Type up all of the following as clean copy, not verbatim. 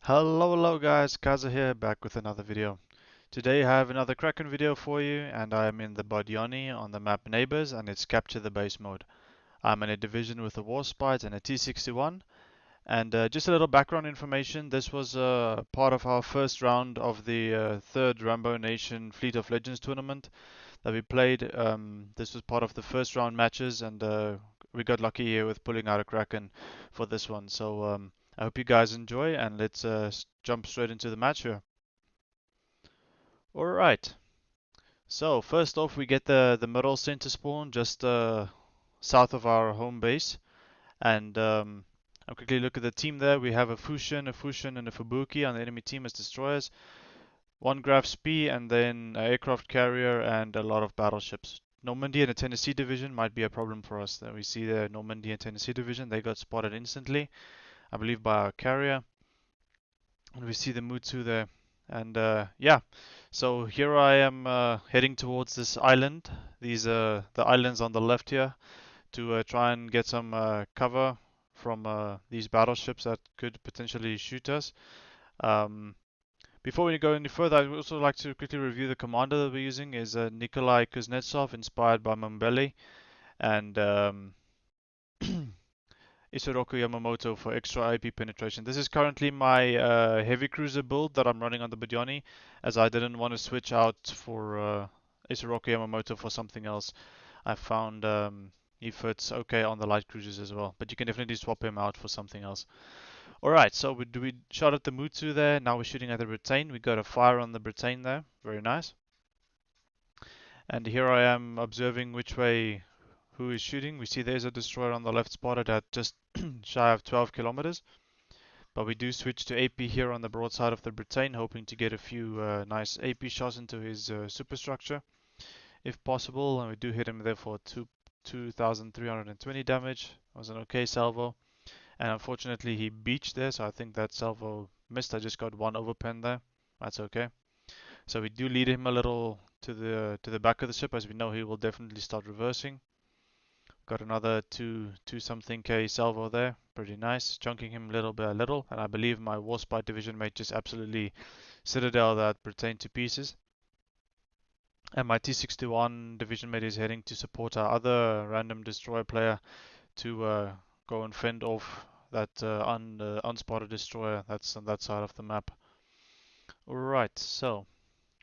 Hello guys, KaiZerZan here, back with another video. Today I have another Kraken video for you, and I am in the Budyonny on the map Neighbors, and it's Capture the Base mode. I'm in a division with a Warspite and a T-61, and just a little background information. This was part of our first round of the third Rambo Nation Fleet of Legends tournament that we played. This was part of the first round matches, and we got lucky here with pulling out a Kraken for this one. So I hope you guys enjoy, and let's jump straight into the match here. Alright, so first off we get the middle center spawn just south of our home base, and I'll quickly look at the team there. We have a Fushin, and a Fubuki on the enemy team as destroyers, one Graf Spee, and then an aircraft carrier and a lot of battleships. Normandy and the Tennessee division might be a problem for us. There we see the Normandy and Tennessee division, they got spotted instantly, I believe by our carrier. And we see the Mutsu there. And yeah, so here I am heading towards this island. These are the islands on the left here to try and get some cover from these battleships that could potentially shoot us. Um, Before we go any further, I'd also like to quickly review the commander that we're using is Nikolai Kuznetzov, inspired by Mimbelli, and Isoroku Yamamoto for extra IP penetration. This is currently my heavy cruiser build that I'm running on the Budyonny, as I didn't want to switch out for Isoroku Yamamoto for something else. I found he fits okay on the light cruisers as well, but you can definitely swap him out for something else. Alright, so we shot at the Mutsu there, now we're shooting at the Britain. We got a fire on the Britain there, very nice. And here I am observing which way who is shooting. We see there's a destroyer on the left spotted at just shy of 12 kilometers. But we do switch to AP here on the broadside of the Britain, hoping to get a few nice AP shots into his superstructure, if possible. And we do hit him there for 2,320 damage. It was an okay salvo. And unfortunately he beached there, so I think that salvo missed. I just got one overpen there. That's okay. So we do lead him a little to the back of the ship, as we know he will definitely start reversing. Got another two something K salvo there, pretty nice, chunking him little by little, and I believe my Warspite division mate just absolutely citadel that Britain to pieces. And my T-61 division mate is heading to support our other random destroyer player to go and fend off that unspotted destroyer that's on that side of the map. Alright, so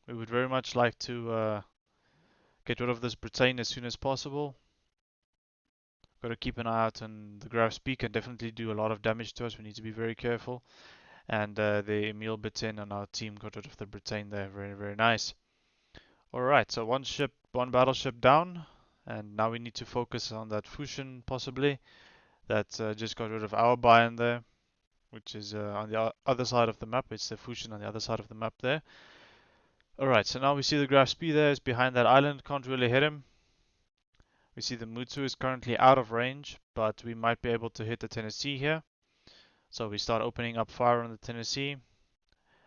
we would very much like to get rid of this Britain as soon as possible. Got to keep an eye out, and the Graf Spee can definitely do a lot of damage to us. We need to be very careful. And the Emil Britain on our team got rid of the Britain there. Very, very nice. Alright, so one battleship down. And now we need to focus on that Fushin possibly. That just got rid of our Bayern there, which is on the other side of the map. It's the Fushin on the other side of the map there. Alright, so now we see the Graf Spee there is behind that island. Can't really hit him. We see the Mutsu is currently out of range, but we might be able to hit the Tennessee here. So we start opening up fire on the Tennessee.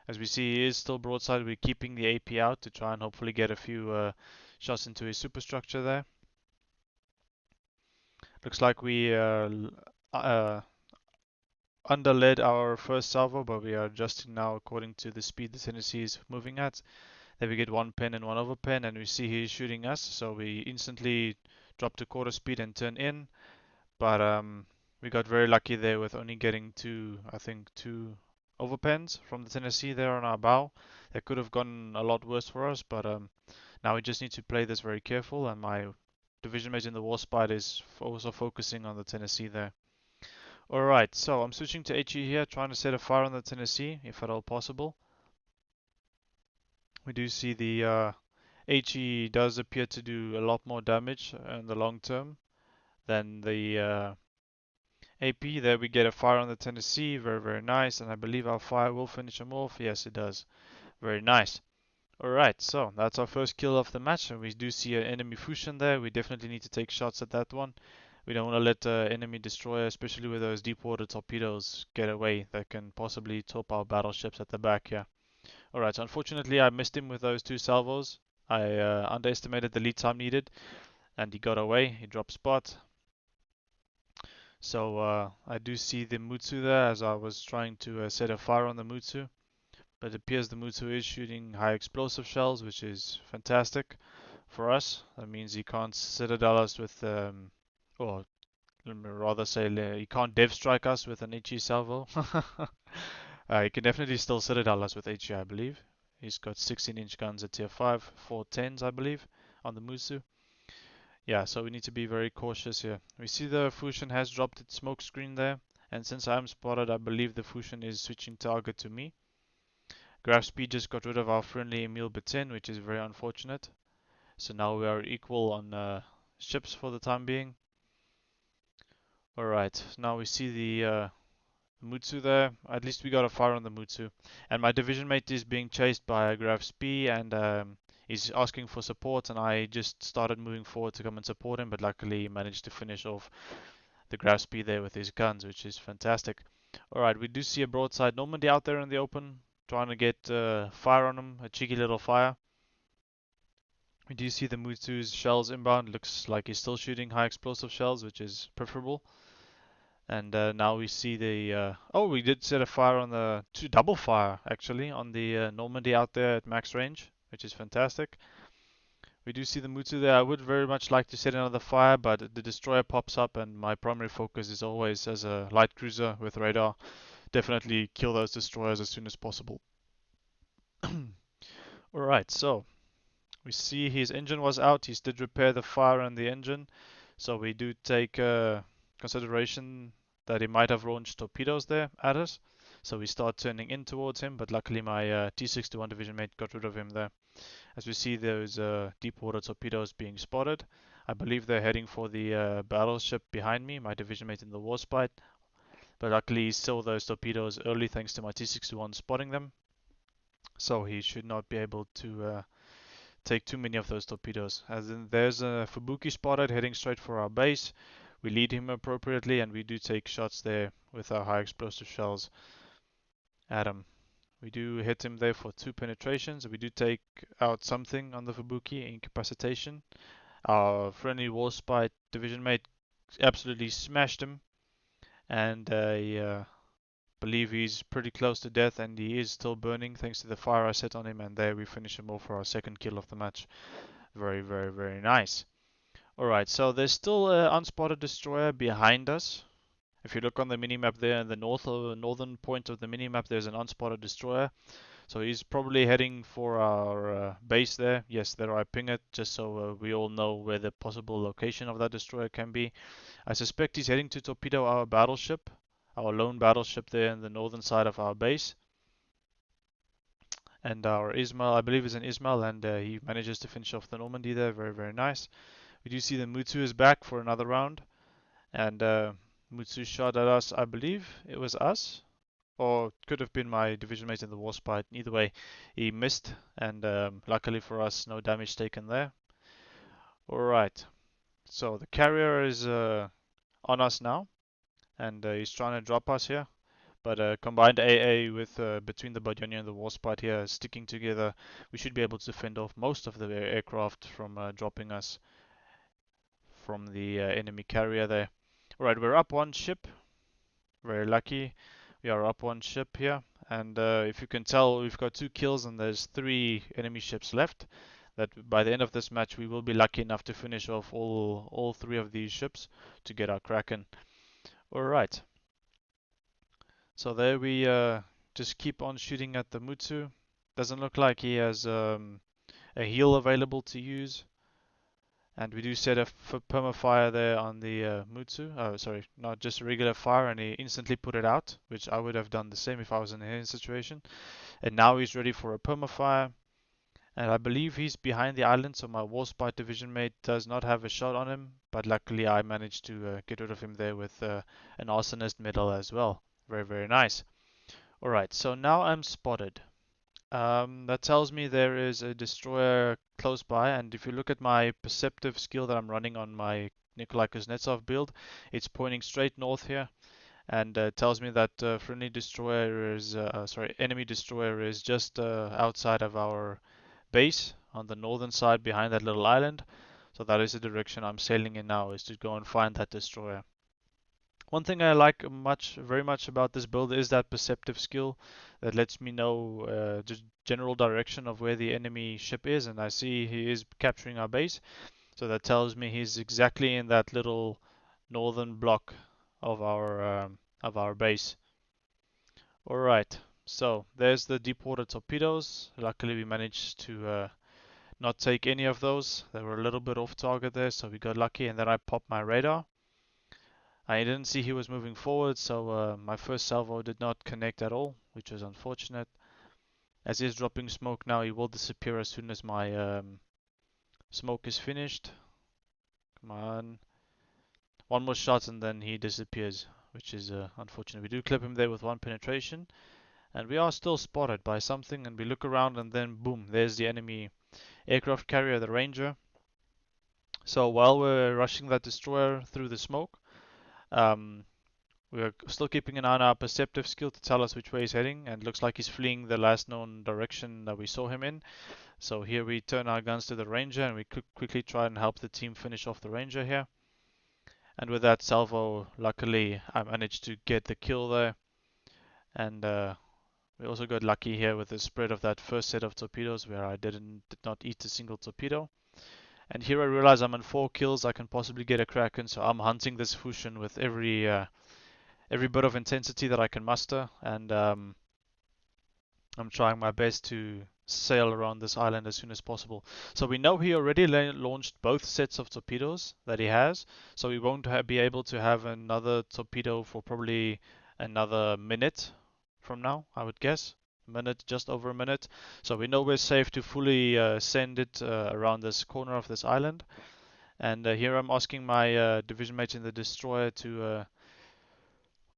As we see, he is still broadside. We're keeping the AP out to try and hopefully get a few shots into his superstructure there. Looks like we underled our first salvo, but we are adjusting now according to the speed the Tennessee is moving at. Then we get one pen and one overpen, and we see he's shooting us, so we instantly drop to quarter speed and turn in. But we got very lucky there with only getting two overpens from the Tennessee there on our bow. That could have gone a lot worse for us, but now we just need to play this very careful, and my division mate in the Warspite is also focusing on the Tennessee there. Alright, so I'm switching to HE here, trying to set a fire on the Tennessee, if at all possible. We do see the HE does appear to do a lot more damage in the long term than the AP. There we get a fire on the Tennessee, very, very nice, and I believe our fire will finish him off. Yes, it does. Very nice. Alright, so that's our first kill of the match, and we do see an enemy Fushin there. We definitely need to take shots at that one. We don't want to let enemy destroyer, especially with those deep water torpedoes, get away. That can possibly top our battleships at the back here. Alright, so unfortunately I missed him with those two salvos. I underestimated the lead time needed, and he got away. He dropped spot. So I do see the Mutsu there as I was trying to set a fire on the Mutsu. But it appears the Mutsu is shooting high explosive shells, which is fantastic for us. That means he can't citadel us with, or let me rather say, he can't dev strike us with an HE salvo. He can definitely still citadel us with HE, I believe. He's got 16-inch guns at tier 5, 410s, I believe, on the Mutsu. Yeah, so we need to be very cautious here. We see the Fusion has dropped its smoke screen there, and since I'm spotted, I believe the Fusion is switching target to me. Graph speed just got rid of our friendly Emil Batin, which is very unfortunate. So now we are equal on ships for the time being. Alright, now we see the Mutsu there. At least we got a fire on the Mutsu. And my division mate is being chased by a Graf Spee and he's asking for support, and I just started moving forward to come and support him, but luckily he managed to finish off the Graf Spee there with his guns, which is fantastic. Alright, we do see a broadside Normandy out there in the open, trying to get fire on him, a cheeky little fire. We do see the Mutsu's shells inbound. Looks like he's still shooting high explosive shells, which is preferable. And now we see the oh, we did set a fire on the double fire actually on the Normandy out there at max range, which is fantastic. We do see the Mutsu there. I would very much like to set another fire, but the destroyer pops up, and my primary focus is always as a light cruiser with radar. Definitely kill those destroyers as soon as possible. Alright, so we see his engine was out. He did repair the fire on the engine. So we do take consideration that he might have launched torpedoes there at us. So we start turning in towards him, but luckily my T-61 division mate got rid of him there. As we see those deep water torpedoes being spotted. I believe they're heading for the battleship behind me, my division mate in the Warspite. But luckily he saw those torpedoes early thanks to my T-61 spotting them. So he should not be able to take too many of those torpedoes. As in, there's a Fubuki spotted heading straight for our base. We lead him appropriately, and we do take shots there with our high explosive shells at him. We do hit him there for 2 penetrations. We do take out something on the Fubuki, incapacitation. Our friendly Warspite division mate absolutely smashed him, and I believe he's pretty close to death, and he is still burning thanks to the fire I set on him, and there we finish him off for our second kill of the match. Very, very, very nice. Alright, so there's still an unspotted destroyer behind us. If you look on the minimap there in the northern point of the minimap, there's an unspotted destroyer. So he's probably heading for our base there. Yes, there I ping it, just so we all know where the possible location of that destroyer can be. I suspect he's heading to torpedo our battleship, our lone battleship there in the northern side of our base. And our Ismail, I believe, is an Ismail, and he manages to finish off the Normandy there. Very, very nice. We do see the Mutsu is back for another round, and Mutsu shot at us. I believe it was us, or it could have been my division mate in the Warspite. Either way, he missed, and luckily for us, no damage taken there. Alright, so the carrier is on us now, and he's trying to drop us here. But combined AA with between the Budyonny and the Warspite here sticking together, we should be able to fend off most of the aircraft from dropping us from the enemy carrier there. Alright, we're up one ship. Very lucky. We are up one ship here. And if you can tell, we've got 2 kills and there's 3 enemy ships left. That by the end of this match, we will be lucky enough to finish off all 3 of these ships to get our Kraken. Alright. So there we just keep on shooting at the Mutsu. Doesn't look like he has a heal available to use. And we do set a perma-fire there on the Mutsu. Oh, sorry, not just a regular fire, and he instantly put it out, which I would have done the same if I was in his situation. And now he's ready for a perma-fire. And I believe he's behind the island, so my Warspite division mate does not have a shot on him. But luckily I managed to get rid of him there with an Arsonist medal as well. Very, very nice. Alright, so now I'm spotted. That tells me there is a destroyer close by, and if you look at my perceptive skill that I'm running on my Nikolai Kuznetzov build, it's pointing straight north here, and tells me that friendly destroyer is, enemy destroyer is just outside of our base on the northern side behind that little island. So that is the direction I'm sailing in now, is to go and find that destroyer. One thing I like very much about this build is that perceptive skill that lets me know just general direction of where the enemy ship is, and I see he is capturing our base, so that tells me he's exactly in that little northern block of our base. All right, so there's the deep water torpedoes. Luckily, we managed to not take any of those. They were a little bit off target there, so we got lucky. And then I popped my radar. I didn't see he was moving forward, so my first salvo did not connect at all, which was unfortunate. As he's dropping smoke now, he will disappear as soon as my smoke is finished. Come on. One more shot and then he disappears, which is unfortunate. We do clip him there with one penetration, and we are still spotted by something, and we look around and then boom, there's the enemy aircraft carrier, the Ranger. So while we're rushing that destroyer through the smoke, um, we're still keeping an eye on our perceptive skill to tell us which way he's heading, and looks like he's fleeing the last known direction that we saw him in. So here we turn our guns to the Ranger, and we quickly try and help the team finish off the Ranger here. And with that salvo, luckily, I managed to get the kill there. And we also got lucky here with the spread of that first set of torpedoes where I did not eat a single torpedo. And here I realize I'm on 4 kills, I can possibly get a Kraken, so I'm hunting this Fusion with every bit of intensity that I can muster, and I'm trying my best to sail around this island as soon as possible. So we know he already launched both sets of torpedoes that he has, so we won't be able to have another torpedo for probably another minute from now, I would guess. Minute, just over a minute. So we know we're safe to fully send it around this corner of this island. And here I'm asking my division mate in the destroyer to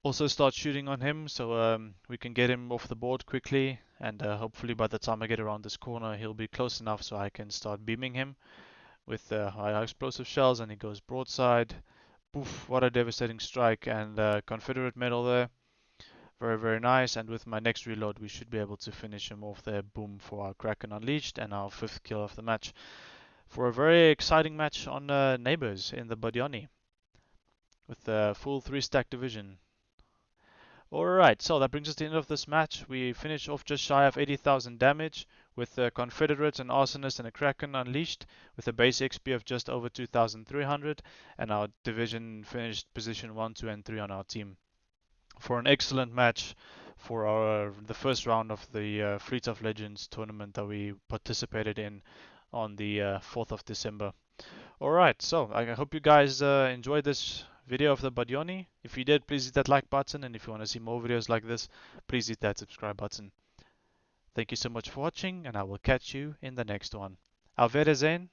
also start shooting on him so we can get him off the board quickly, and hopefully by the time I get around this corner he'll be close enough so I can start beaming him with high explosive shells, and he goes broadside. Poof, what a devastating strike, and Confederate medal there. Very, very nice, and with my next reload we should be able to finish him off there. Boom, for our Kraken Unleashed and our 5th kill of the match. For a very exciting match on Neighbors in the Budyonny with a full 3-stack division. Alright, so that brings us to the end of this match. We finish off just shy of 80,000 damage with a Confederate, an Arsonist, and a Kraken Unleashed with a base XP of just over 2,300, and our division finished position 1, 2, and 3 on our team. For an excellent match for the first round of the Fleet of Legends tournament that we participated in on the 4th of December. Alright, so I hope you guys enjoyed this video of the Budyonny. If you did, please hit that like button, and if you want to see more videos like this, please hit that subscribe button. Thank you so much for watching, and I will catch you in the next one. Auf Wiedersehen.